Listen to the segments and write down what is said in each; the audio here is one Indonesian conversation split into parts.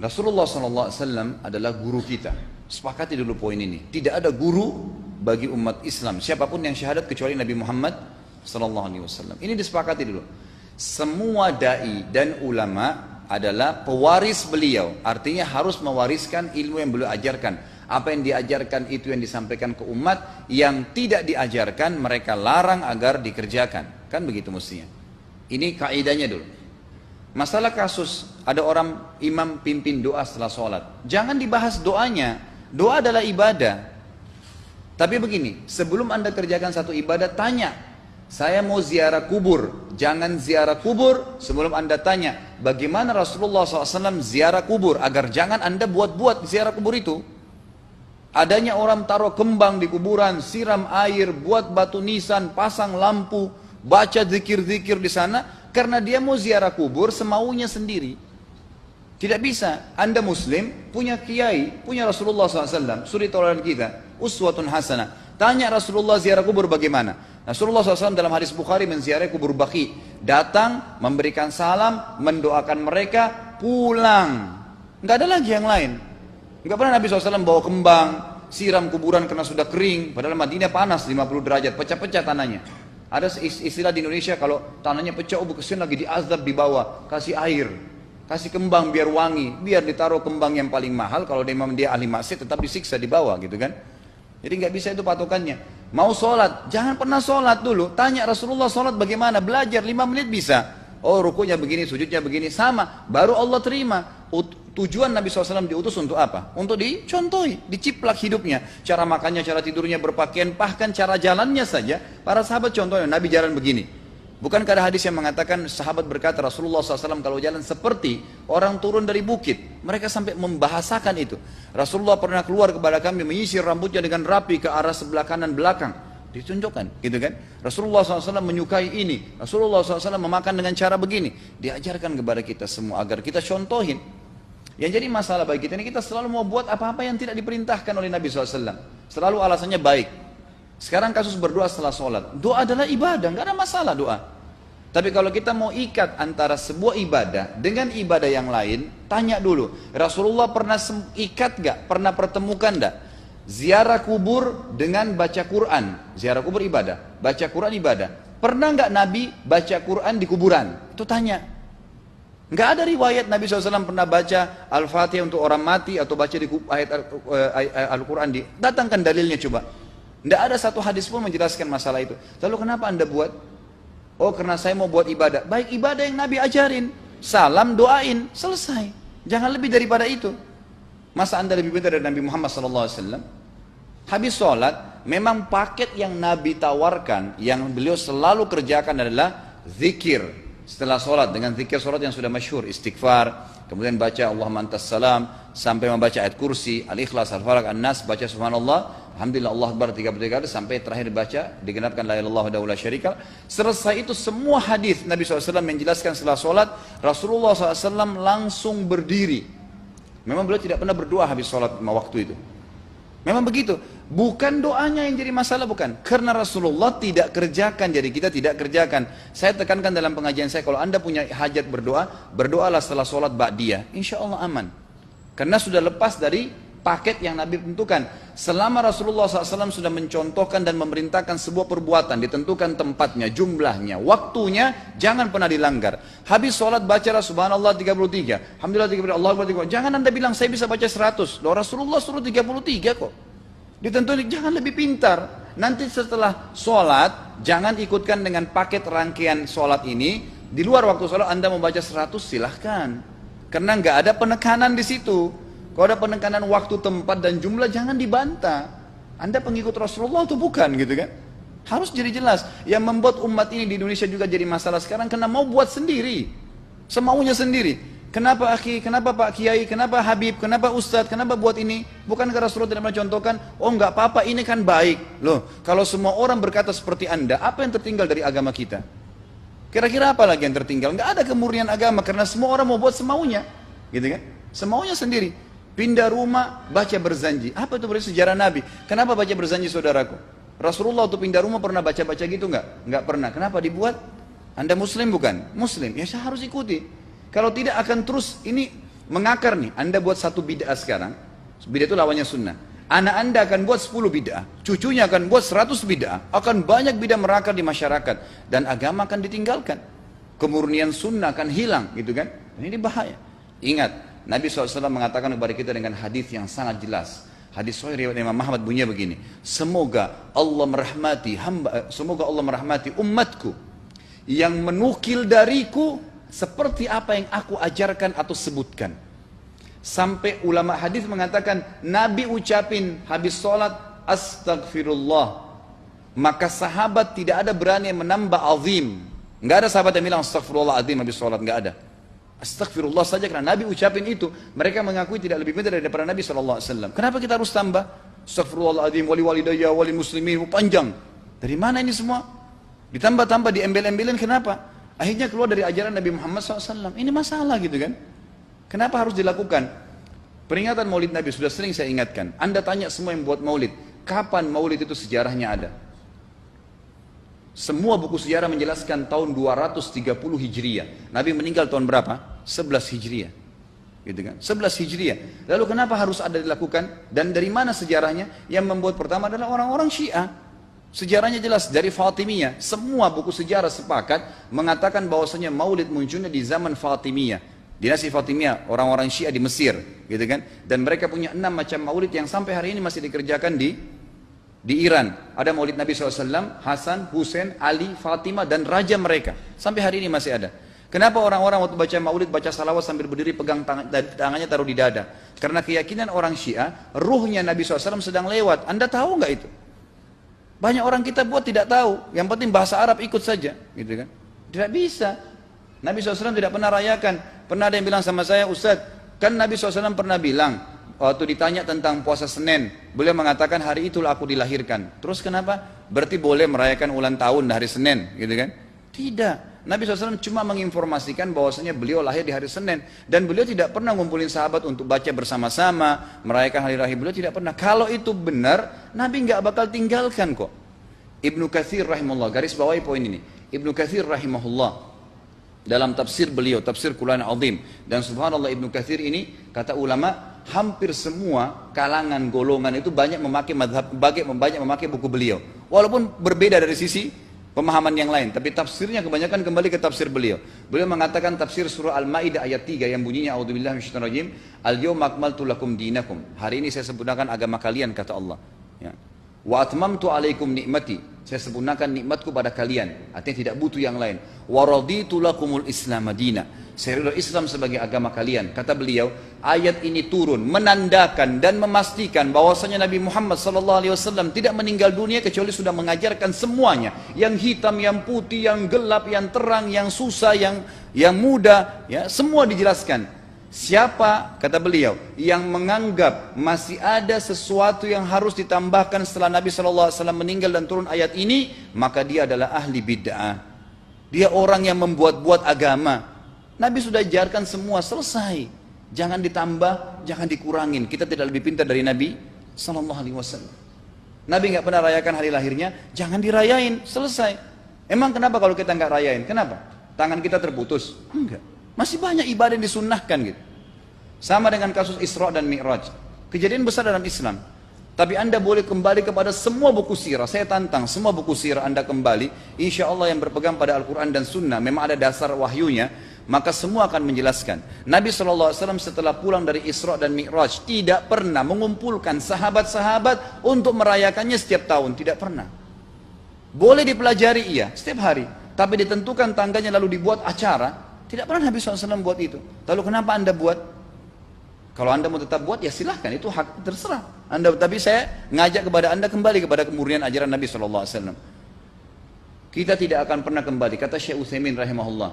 Rasulullah SAW adalah guru kita. Sepakati dulu poin ini. Tidak ada guru bagi umat Islam siapapun yang syahadat kecuali Nabi Muhammad SAW. Ini disepakati dulu. Semua dai dan ulama adalah pewaris beliau. Artinya harus mewariskan ilmu yang beliau ajarkan. Apa yang diajarkan itu yang disampaikan ke umat. Yang tidak diajarkan mereka larang agar dikerjakan. Kan begitu mestinya. Ini kaidahnya dulu. Masalah kasus ada orang imam pimpin doa setelah sholat, jangan dibahas doanya. Doa adalah ibadah. Tapi begini, sebelum anda kerjakan satu ibadah, tanya, saya mau ziarah kubur. Jangan ziarah kubur sebelum anda tanya bagaimana Rasulullah SAW ziarah kubur, agar jangan anda buat-buat ziarah kubur itu. Adanya orang taruh kembang di kuburan, siram air, buat batu nisan, pasang lampu, baca zikir-zikir di sana. Karena dia mau ziarah kubur semaunya sendiri. Tidak bisa. Anda muslim, punya kiai, punya Rasulullah SAW, suri tauladan kita, uswatun hasanah. Tanya Rasulullah ziarah kubur bagaimana? Rasulullah SAW dalam hadis Bukhari menziarahi kubur Baqi. Datang, memberikan salam, mendoakan mereka, pulang. Nggak ada lagi yang lain. Nggak pernah Nabi SAW bawa kembang, siram kuburan karena sudah kering. Padahal Madinah panas 50 derajat, pecah-pecah tanahnya. Ada istilah di Indonesia kalau tanahnya pecah, kesian lagi diazab di bawah, kasih air, kasih kembang biar wangi, biar ditaruh kembang yang paling mahal. Kalau dia ahli maksiat tetap disiksa di bawah gitu kan. Jadi nggak bisa itu patokannya. Mau sholat, jangan pernah sholat dulu. Tanya Rasulullah sholat bagaimana, belajar 5 menit bisa. Oh rukunya begini, sujudnya begini, sama. Baru Allah terima. Tujuan Nabi SAW diutus untuk apa? Untuk dicontohi, diciplak hidupnya. Cara makannya, cara tidurnya, berpakaian, bahkan cara jalannya saja. Para sahabat contohnya, Nabi jalan begini. Bukankah ada hadis yang mengatakan sahabat berkata Rasulullah SAW kalau jalan seperti orang turun dari bukit. Mereka sampai membahasakan itu. Rasulullah pernah keluar kepada kami menyisir rambutnya dengan rapi ke arah sebelah kanan belakang. Ditunjukkan, gitu kan? Rasulullah SAW menyukai ini. Rasulullah SAW memakan dengan cara begini. Diajarkan kepada kita semua agar kita contohin. Yang jadi masalah bagi kita ini, kita selalu mau buat apa-apa yang tidak diperintahkan oleh Nabi SAW. Selalu alasannya baik. Sekarang kasus berdoa setelah sholat. Doa adalah ibadah, nggak ada masalah doa. Tapi kalau kita mau ikat antara sebuah ibadah dengan ibadah yang lain, tanya dulu. Rasulullah pernah ikat nggak? Pernah pertemukan nggak? Ziarah kubur dengan baca Quran. Ziarah kubur ibadah, baca Quran ibadah. Pernah nggak Nabi baca Quran di kuburan? Itu tanya. Nggak ada riwayat Nabi SAW pernah baca Al-Fatihah untuk orang mati atau baca di ayat Al-Quran. Datangkan dalilnya coba. Nggak ada satu hadis pun menjelaskan masalah itu. Lalu kenapa anda buat? Oh karena saya mau buat ibadah. Baik ibadah yang Nabi ajarin. Salam, doain, selesai. Jangan lebih daripada itu. Masa anda lebih pintar dari Nabi Muhammad SAW? Habis sholat, memang paket yang Nabi tawarkan, yang beliau selalu kerjakan adalah zikir. Setelah sholat dengan zikir sholat yang sudah masyhur, istighfar, kemudian baca Allahumma antas salam, sampai membaca ayat kursi, al-ikhlas, al-falaq, an-nas, baca subhanallah, alhamdulillah, Allah akbar 33 kali, sampai terakhir baca digenapkan la ilaha illallah wahdahu la syarika lah. Selesai itu semua hadis Nabi SAW menjelaskan setelah sholat, Rasulullah SAW langsung berdiri. Memang beliau tidak pernah berdoa habis sholat 5 waktu itu. Memang begitu. Bukan doanya yang jadi masalah, bukan. Karena Rasulullah tidak kerjakan, jadi kita tidak kerjakan. Saya tekankan dalam pengajian saya, kalau anda punya hajat berdoa, berdoalah setelah sholat ba'diyah. Insya Allah aman. Karena sudah lepas dari paket yang Nabi tentukan. Selama Rasulullah SAW sudah mencontohkan dan memerintahkan sebuah perbuatan, ditentukan tempatnya, jumlahnya, waktunya, jangan pernah dilanggar. Habis sholat bacalah subhanallah 33, alhamdulillah 33, Allah akbar 33. Jangan anda bilang saya bisa baca 100. Loh, Rasulullah suruh 33 kok. Ditentukan, jangan lebih pintar. Nanti setelah sholat, jangan ikutkan dengan paket rangkaian sholat ini. Di luar waktu sholat anda membaca 100 silahkan. Karena nggak ada penekanan di situ. Kalau ada penekanan waktu, tempat, dan jumlah, jangan dibantah. Anda pengikut Rasulullah atau bukan gitu kan? Harus jadi jelas. Yang membuat umat ini di Indonesia juga jadi masalah sekarang, karena mau buat sendiri. Semaunya sendiri. Kenapa akhi, kenapa Pak Kiai, kenapa Habib, kenapa Ustadz, kenapa buat ini? Bukankah Rasulullah tidak mencontohkan? Oh nggak apa-apa, ini kan baik. Loh, kalau semua orang berkata seperti anda, apa yang tertinggal dari agama kita? Kira-kira apa lagi yang tertinggal? Nggak ada kemurnian agama, karena semua orang mau buat semaunya. Gitu kan? Semaunya sendiri. Pindah rumah, baca berzanji. Apa itu berarti sejarah Nabi? Kenapa baca berzanji saudaraku? Rasulullah waktu pindah rumah pernah baca-baca gitu nggak? Nggak pernah. Kenapa dibuat? Anda muslim bukan? Muslim. Ya saya harus ikuti. Kalau tidak akan terus ini Mengakar nih, anda buat satu bid'ah sekarang, bid'ah itu lawannya sunnah. Anak anda akan buat 10 bid'ah, cucunya akan buat 100 bid'ah, akan banyak bid'ah merakar di masyarakat, dan agama akan ditinggalkan. Kemurnian sunnah akan hilang, gitu kan? Ini bahaya. Ingat, Nabi SAW mengatakan kepada kita dengan hadis yang sangat jelas. Hadis sahih riwayat Imam Ahmad bunyinya begini, semoga Allah merahmati umatku yang menukil dariku seperti apa yang aku ajarkan atau sebutkan. Sampai ulama hadis mengatakan Nabi ucapin habis sholat astagfirullah, maka sahabat tidak ada berani yang menambah azim. Nggak ada sahabat yang bilang astagfirullah azim habis sholat, nggak ada. Astagfirullah saja karena Nabi ucapin itu. Mereka mengakui tidak lebih pintar daripada Nabi SAW. Kenapa kita harus tambah? Astagfirullahaladzim, wali walidayya, wali muslimin, panjang. Dari mana ini semua? Ditambah-tambah, diembel-embelin, kenapa? Akhirnya keluar dari ajaran Nabi Muhammad SAW. Ini masalah gitu kan? Kenapa harus dilakukan? Peringatan maulid Nabi sudah sering saya ingatkan. Anda tanya semua yang buat maulid, kapan maulid itu sejarahnya ada? Semua buku sejarah menjelaskan tahun 230 Hijriah. Nabi meninggal tahun berapa? 11 Hijriah. Gitu kan? 11 Hijriah. Lalu kenapa harus ada dilakukan? Dan dari mana sejarahnya? Yang membuat pertama adalah orang-orang Syiah. Sejarahnya jelas dari Fatimiyah. Semua buku sejarah sepakat mengatakan bahwasanya maulid munculnya di zaman Fatimiyah. Dinasti Fatimiyah, orang-orang Syiah di Mesir, gitu kan? Dan mereka punya 6 macam maulid yang sampai hari ini masih dikerjakan di Iran. Ada maulid Nabi SAW, Hasan, Husain, Ali, Fatimah, dan raja mereka. Sampai hari ini masih ada. Kenapa orang-orang waktu baca maulid, baca salawat sambil berdiri pegang tangannya taruh di dada? Karena keyakinan orang Syiah, ruhnya Nabi SAW sedang lewat. Anda tahu nggak itu? Banyak orang kita buat tidak tahu. Yang penting bahasa Arab ikut saja, gitu kan? Tidak bisa. Nabi SAW tidak pernah rayakan. Pernah ada yang bilang sama saya, Ustaz, kan Nabi SAW pernah bilang, waktu ditanya tentang puasa Senin, beliau mengatakan hari itulah aku dilahirkan. Terus kenapa? Berarti boleh merayakan ulang tahun hari Senin, gitu kan? Tidak. Nabi SAW cuma menginformasikan bahwasanya beliau lahir di hari Senin. Dan beliau tidak pernah ngumpulin sahabat untuk baca bersama-sama, merayakan hari lahir beliau, tidak pernah. Kalau itu benar, Nabi nggak bakal tinggalkan kok. Ibnu Katsir rahimahullah, garis bawahi poin ini. Ibnu Katsir rahimahullah, dalam tafsir beliau, tafsir Quran Azim, dan subhanallah Ibnu Katsir ini, kata ulama, hampir semua kalangan golongan itu banyak memakai banyak memakai buku beliau, walaupun berbeda dari sisi pemahaman yang lain, tapi tafsirnya kebanyakan kembali ke tafsir beliau. Beliau mengatakan tafsir surah Al-Maidah ayat 3 yang bunyinya a'udzubillahi minasyaitonir rajim, al-yawma akmaltu lakum dinakum, hari ini saya sempurnakan agama kalian, kata Allah, ya. Wa atmamtu alaikum nikmati, saya sempurnakan nikmatku pada kalian, artinya tidak butuh yang lain. Wa raditu lakumul Islam madina, saya ridha Islam sebagai agama kalian. Kata beliau, ayat ini turun menandakan dan memastikan bahwasanya Nabi Muhammad SAW tidak meninggal dunia kecuali sudah mengajarkan semuanya, yang hitam, yang putih, yang gelap, yang terang, yang susah, yang muda, ya, semua dijelaskan. Siapa, kata beliau, yang menganggap masih ada sesuatu yang harus ditambahkan setelah Nabi SAW meninggal dan turun ayat ini, maka dia adalah ahli bid'ah. Dia orang yang membuat-buat agama. Nabi sudah ajarkan semua, selesai. Jangan ditambah, jangan dikurangin. Kita tidak lebih pintar dari Nabi SAW. Nabi nggak pernah rayakan hari lahirnya, jangan dirayain, selesai. Emang kenapa kalau kita nggak rayain? Kenapa? Tangan kita terputus? Enggak. Masih banyak ibadah yang disunnahkan gitu. Sama dengan kasus Isra dan Mi'raj. Kejadian besar dalam Islam. Tapi Anda boleh kembali kepada semua buku sirah. Saya tantang semua buku sirah Anda kembali. Insya Allah yang berpegang pada Al-Quran dan Sunnah, memang ada dasar wahyunya, maka semua akan menjelaskan. Nabi SAW setelah pulang dari Isra dan Mi'raj tidak pernah mengumpulkan sahabat-sahabat untuk merayakannya setiap tahun. Tidak pernah. Boleh dipelajari iya, setiap hari. Tapi ditentukan tanggalnya lalu dibuat acara. Tidak pernah Nabi SAW buat itu. Lalu kenapa Anda buat? Kalau Anda mau tetap buat, ya silahkan, itu hak terserah Anda. Tapi saya ngajak kepada Anda kembali kepada kemurnian ajaran Nabi SAW. Kita tidak akan pernah kembali, kata Syekh Utsaimin rahimahullah,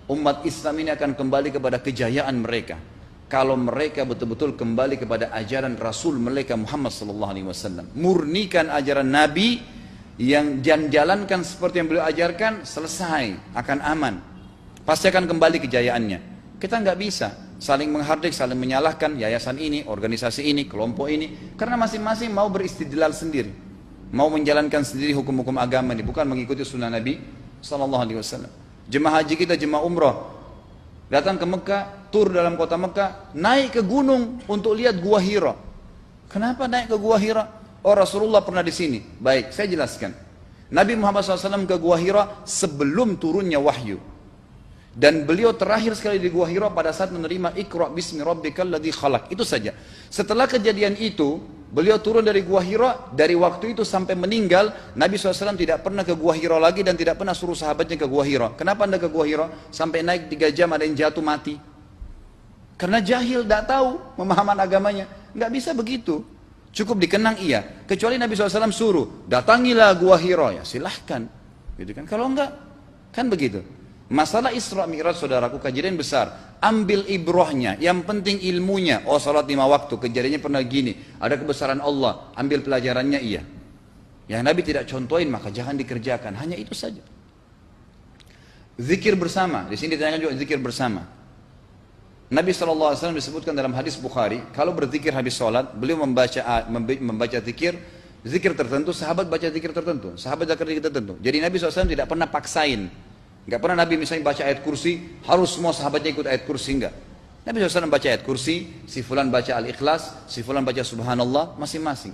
umat Islam ini akan kembali kepada kejayaan mereka kalau mereka betul-betul kembali kepada ajaran Rasul mereka Muhammad SAW. Murnikan ajaran Nabi, yang jalankan seperti yang beliau ajarkan, selesai, akan aman. Pasti akan kembali kejayaannya. Kita nggak bisa saling menghardik, saling menyalahkan yayasan ini, organisasi ini, kelompok ini, karena masing-masing mau beristidlal sendiri, mau menjalankan sendiri hukum-hukum agama ini, bukan mengikuti sunnah Nabi SAW. Jemaah haji kita, jemaah umrah, datang ke Mekah, tur dalam kota Mekah, naik ke gunung untuk lihat Gua Hira. Kenapa naik ke Gua Hira? Oh, Rasulullah pernah di sini. Baik, saya jelaskan. Nabi Muhammad SAW ke Gua Hira sebelum turunnya wahyu. Dan beliau terakhir sekali di Gua Hira pada saat menerima Iqra bismi rabbikal ladzi khalaq. Itu saja. Setelah kejadian itu, beliau turun dari Gua Hira, dari waktu itu sampai meninggal, Nabi SAW tidak pernah ke Gua Hira lagi dan tidak pernah suruh sahabatnya ke Gua Hira. Kenapa anda ke Gua Hira? Sampai naik 3 jam ada yang jatuh mati. Karena jahil, tidak tahu pemahaman agamanya. Nggak bisa begitu. Cukup dikenang iya. Kecuali Nabi SAW suruh, datangilah Gua Hira. Ya silahkan. Gitu kan? Kalau enggak, kan begitu. Masalah Isra Mi'raj saudaraku kejadian besar. Ambil ibrahnya, yang penting ilmunya. Oh salat 5 waktu, kejadiannya pernah gini. Ada kebesaran Allah, ambil pelajarannya iya. Yang Nabi tidak contohin maka jangan dikerjakan. Hanya itu saja. Zikir bersama, di sini ditanyakan juga zikir bersama. Nabi SAW disebutkan dalam hadis Bukhari, kalau berzikir habis sholat, beliau membaca zikir tertentu, sahabat baca zikir tertentu, sahabat baca zikir tertentu. Jadi Nabi SAW tidak pernah paksain. Enggak pernah Nabi misalnya baca ayat kursi, harus semua sahabatnya ikut ayat kursi, enggak. Nabi SAW baca ayat kursi, si fulan baca al-ikhlas, si fulan baca subhanallah, masing-masing.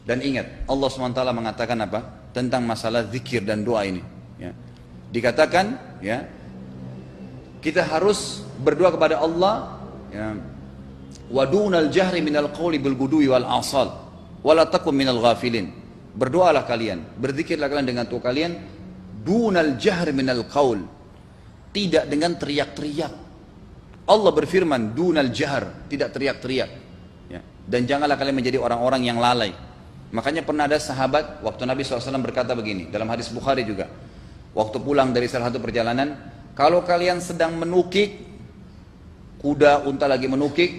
Dan ingat, Allah SWT mengatakan apa? Tentang masalah zikir dan doa ini. Ya. Dikatakan, ya, kita harus berdoa kepada Allah, ya, wadunal jahri minal qawli bil gudui wal asal, wala takum minal ghafilin. Berdoalah kalian, berzikirlah kalian dengan doa kalian, dunal jahr minal qaul, tidak dengan teriak-teriak. Allah berfirman dunal jahr, tidak teriak-teriak, ya. Dan janganlah kalian menjadi orang-orang yang lalai. Makanya pernah ada sahabat waktu Nabi SAW berkata begini dalam hadis Bukhari juga, waktu pulang dari salah satu perjalanan, kalau kalian sedang menukik kuda, unta lagi menukik,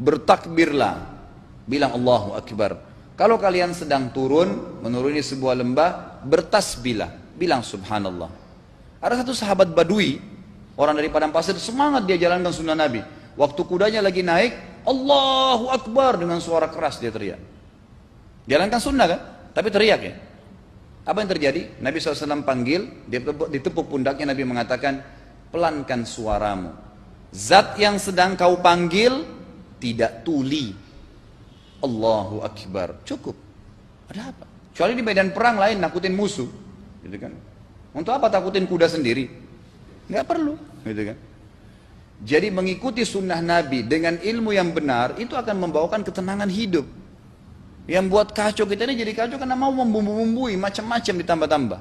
bertakbirlah, bilang Allahu Akbar. Kalau kalian sedang turun menuruni sebuah lembah, bertasbihlah, bilang subhanallah. Ada satu sahabat badui, orang dari padang pasir, semangat dia jalankan sunnah Nabi. Waktu kudanya lagi naik, Allahu Akbar, dengan suara keras dia teriak. Jalankan sunnah kan? Tapi teriak ya. Apa yang terjadi? Nabi SAW panggil, ditepuk pundaknya, Nabi mengatakan, pelankan suaramu. Zat yang sedang kau panggil tidak tuli. Allahu Akbar. Cukup. Ada apa? Kecuali di medan perang lain nakutin musuh. Gitu kan? Untuk apa takutin kuda sendiri? Nggak perlu, gitu kan? Jadi mengikuti sunnah Nabi dengan ilmu yang benar itu akan membawakan ketenangan hidup. Yang buat kacau kita ini jadi kacau karena mau membumbu-bumbui macam-macam ditambah-tambah.